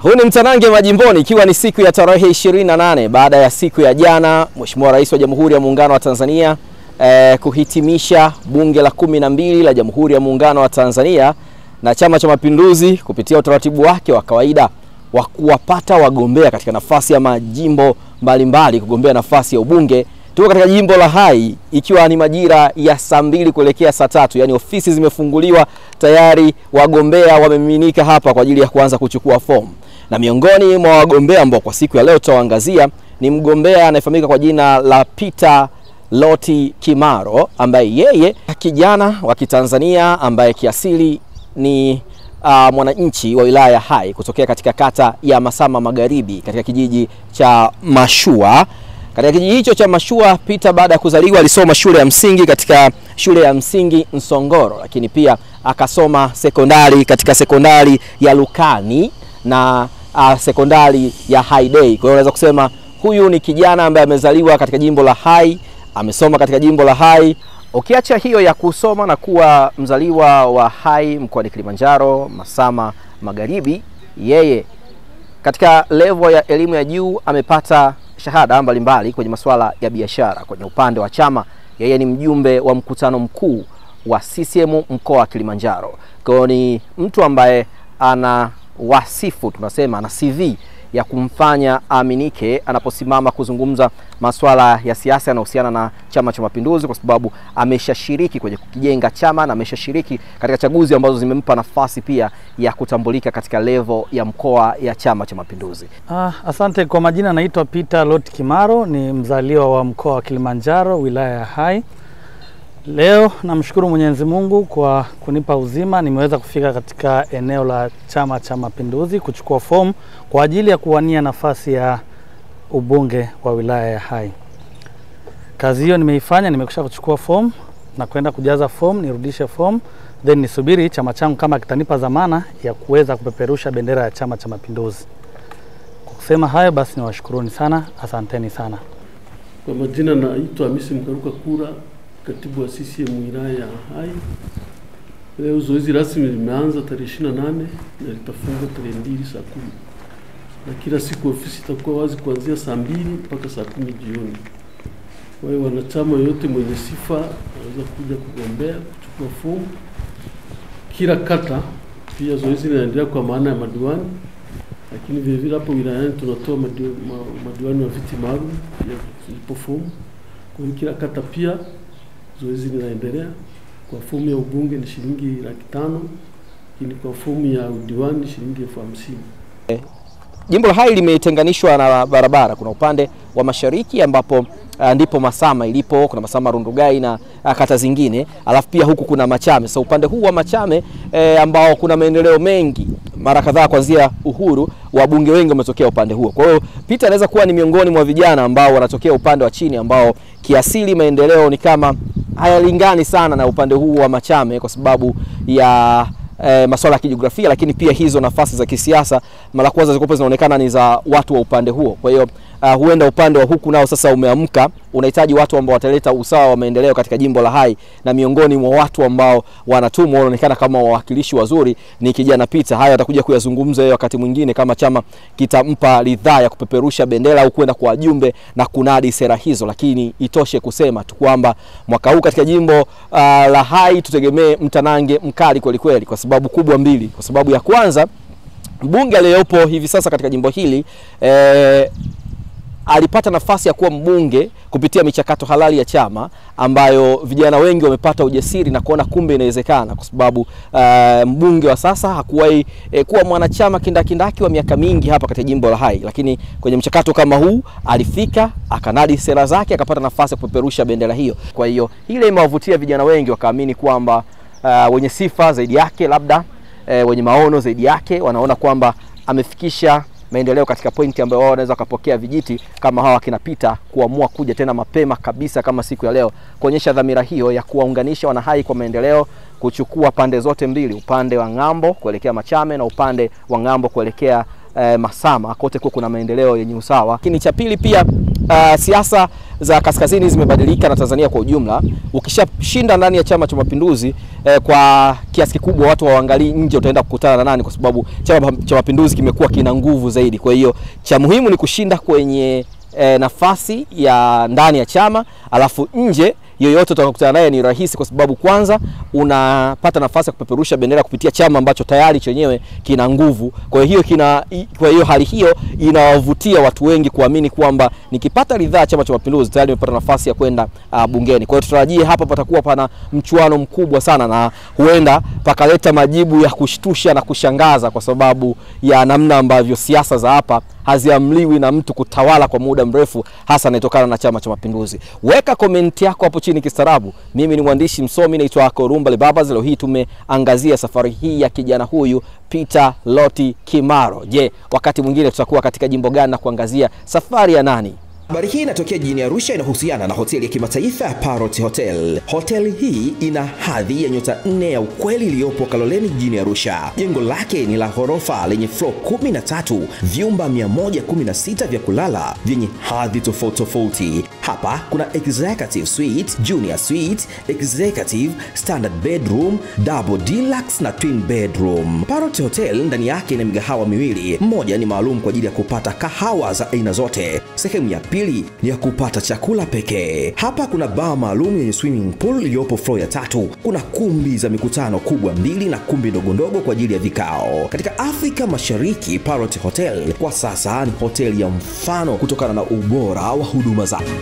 Huu ni mtanange majimboni, ikiwa ni siku ya tarehe 28 baada ya siku ya jana Mheshimiwa Rais wa Jamhuri ya Muungano wa Tanzania kuhitimisha bunge la 12 la Jamhuri ya Muungano wa Tanzania na Chama cha Mapinduzi kupitia utaratibu wake wa kawaida wa kuwapata wagombea katika nafasi ya majimbo mbalimbali kugombea nafasi ya ubunge. Tuko katika jimbo la Hai ikiwa ni majira ya saa 2 kuelekea saa 3, yani ofisi zimefunguliwa tayari, wagombea wameminika hapa kwa ajili ya kuanza kuchukua fomu. Na miongoni mwa wagombea ambao kwa siku ya leo tutawaangazia ni mgombea anayefahamika kwa jina la Peter Loti Kimaro, ambaye yeye kijana wa Kitanzania ambaye kiasili ni mwananchi wa wilaya ya Hai kutokea katika kata ya Masama Magharibi katika kijiji cha Mashua. Katika kijiji hicho cha Mashua, Peter baada ya kuzaliwa alisoma shule ya msingi katika shule ya msingi Nsongoro, lakini pia akasoma sekondari katika sekondari ya Lukani na sekondari ya Haidei. Kwa hiyo unaweza kusema huyu ni kijana ambaye amezaliwa katika jimbo la Hai, amesoma katika jimbo la Hai. Ukiacha hiyo ya kusoma na kuwa mzaliwa wa Hai mkoani Kilimanjaro, Masama Magharibi, yeye katika level ya elimu ya juu amepata shahada mbalimbali kwenye masuala ya biashara. Kwenye upande wa chama, yeye ni mjumbe wa mkutano mkuu wa CCM mkoa wa Kilimanjaro. Kwa hiyo ni mtu ambaye ana wasifu, tunasema ana CV ya kumfanya aminike anaposimama kuzungumza masuala ya siasa yanayohusiana na Chama cha Mapinduzi, kwa sababu ameshashiriki kwenye kujenga chama na ameshashiriki katika chaguzi ambazo zimempa nafasi pia ya kutambulika katika level ya mkoa ya Chama cha Mapinduzi. Asante. Kwa majina naitwa Peter Loti Kimaro, ni mzaliwa wa mkoa wa Kilimanjaro, wilaya ya Hai. Leo namshukuru Mwenyezi Mungu kwa kunipa uzima, nimeweza kufika katika eneo la Chama cha Mapinduzi kuchukua fomu kwa ajili ya kuwania nafasi ya ubunge wa wilaya ya Hai. Kazi hiyo nimeifanya, nimekwisha kuchukua fomu na kwenda kujaza fomu, nirudishe fomu, then nisubiri chama changu kama kitanipa dhamana ya kuweza kupeperusha bendera ya Chama cha Mapinduzi. Kwa kusema hayo basi niwashukuruni sana, asanteni sana. Kwa majina naitwa Hamisi Mkaruka Kura, katibu wa CCM wilaya ya Hai. Leo zoezi rasmi limeanza tarehe 28 na litafungwa tarehe 2 saa 10. Na kila siku ofisi itakuwa wazi kuanzia saa 2 mpaka saa 10 jioni. Kwa hiyo wanachama yote mwenye sifa anaweza kuja kugombea, kuchukua fomu. Kila kata pia zoezi linaendelea kwa maana ya madiwani. Lakini vile vile hapo wilayani tunatoa madiwani wa viti maalum ya kulipo fomu. Kwa hiyo kila kata pia zoezi linaendelea. Kwa fomu ya ubunge ni shilingi 500,000, lakini kwa fomu ya udiwani shilingi 50,000. Jimbo la Hai limetenganishwa na barabara. Kuna upande wa mashariki ambapo ndipo Masama ilipo, kuna Masama Rundugai na kata zingine, alafu pia huku kuna Machame. Sasa upande huu wa Machame ambao kuna maendeleo mengi, mara kadhaa kuanzia uhuru wabunge wengi wametokea upande huo. Kwa hiyo Peter anaweza kuwa ni miongoni mwa vijana ambao wanatokea upande wa chini ambao kiasili maendeleo ni kama hayalingani sana na upande huu wa Machame kwa sababu ya masuala ya kijiografia, lakini pia hizo nafasi za kisiasa mara kwanza zikopo zinaonekana ni za watu wa upande huo. Kwa hiyo huenda upande wa huku nao sasa umeamka, unahitaji watu ambao wataleta usawa wa maendeleo katika jimbo la Hai, na miongoni mwa watu ambao wanatumwa wanaonekana kama wawakilishi wazuri ni kijana Peter. Hayo atakuja kuyazungumza yeye wakati mwingine kama chama kitampa ridhaa ya kupeperusha bendera au kwenda kwa wajumbe na kunadi sera hizo. Lakini itoshe kusema tu kwamba mwaka huu katika jimbo la Hai tutegemee mtanange mkali kweli kweli, kwa sababu kubwa mbili. Kwa sababu ya kwanza, mbunge aliyepo hivi sasa katika jimbo hili alipata nafasi ya kuwa mbunge kupitia michakato halali ya chama ambayo vijana wengi wamepata ujasiri na kuona kumbe inawezekana, kwa sababu mbunge wa sasa hakuwahi kuwa mwanachama kindakindaki wa miaka mingi hapa katika jimbo la Hai, lakini kwenye mchakato kama huu alifika, akanadi sera zake, akapata nafasi ya kupeperusha bendera hiyo. Kwa hiyo ile imewavutia vijana wengi, wakaamini kwamba wenye sifa zaidi yake, labda wenye maono zaidi yake, wanaona kwamba amefikisha maendeleo katika pointi ambayo wao wanaweza kupokea vijiti kama hawa kina Peter kuamua kuja tena mapema kabisa kama siku ya leo kuonyesha dhamira hiyo ya kuwaunganisha wanahai kwa maendeleo, kuchukua pande zote mbili, upande wa ngambo kuelekea Machame na upande wa ngambo kuelekea Masama, kote kuna maendeleo yenye usawa. Lakini cha pili pia siasa za kaskazini zimebadilika na Tanzania kwa ujumla. Ukishashinda ndani ya Chama cha Mapinduzi kwa kiasi kikubwa watu waangalie nje utaenda kukutana na nani, kwa sababu Chama cha Mapinduzi kimekuwa kina nguvu zaidi. Kwa hiyo cha muhimu ni kushinda kwenye nafasi ya ndani ya chama, alafu nje yoyote utakutana naye ni rahisi, kwa sababu kwanza unapata nafasi ya kupeperusha bendera kupitia chama ambacho tayari chenyewe kina nguvu. Kwa hiyo hali hiyo inawavutia watu wengi kuamini kwamba nikipata ridhaa Chama cha Mapinduzi tayari nimepata nafasi ya kwenda bungeni. Kwa hiyo tutarajie hapa patakuwa pana mchuano mkubwa sana, na huenda pakaleta majibu ya kushtusha na kushangaza, kwa sababu ya namna ambavyo siasa za hapa haziamliwi na mtu kutawala kwa muda mrefu, hasa inatokana na Chama cha Mapinduzi. Weka komenti yako hapo chini kistaarabu. Mimi ni mwandishi msomi naitwa Korumba Libabas. Leo hii tumeangazia safari hii ya kijana huyu Peter Loti Kimaro. Je, wakati mwingine tutakuwa katika jimbo gani na kuangazia safari ya nani? Habari hii inatokea jijini Arusha, inahusiana na hoteli ya kimataifa ya Parrot Hotel. Hoteli hii ina hadhi ya nyota 4 ya ukweli iliyopo Kaloleni jijini Arusha. Jengo lake ni la ghorofa lenye floor 13, vyumba 116 vya kulala vyenye hadhi tofauti. Hapa kuna executive suite, junior suite, executive, standard bedroom, double deluxe na twin bedroom. Parrot Hotel ndani yake ina migahawa miwili. Mmoja ni maalum kwa ajili ya kupata kahawa za aina zote. Sehemu ya pili ni ya kupata chakula pekee. Hapa kuna bar maalum yenye swimming pool iliyopo floor ya 3. Kuna kumbi za mikutano kubwa 2 na kumbi ndogo kwa ajili ya vikao. Katika Afrika Mashariki, Parrot Hotel kwa sasa ni hoteli ya mfano kutokana na ubora wa huduma zake.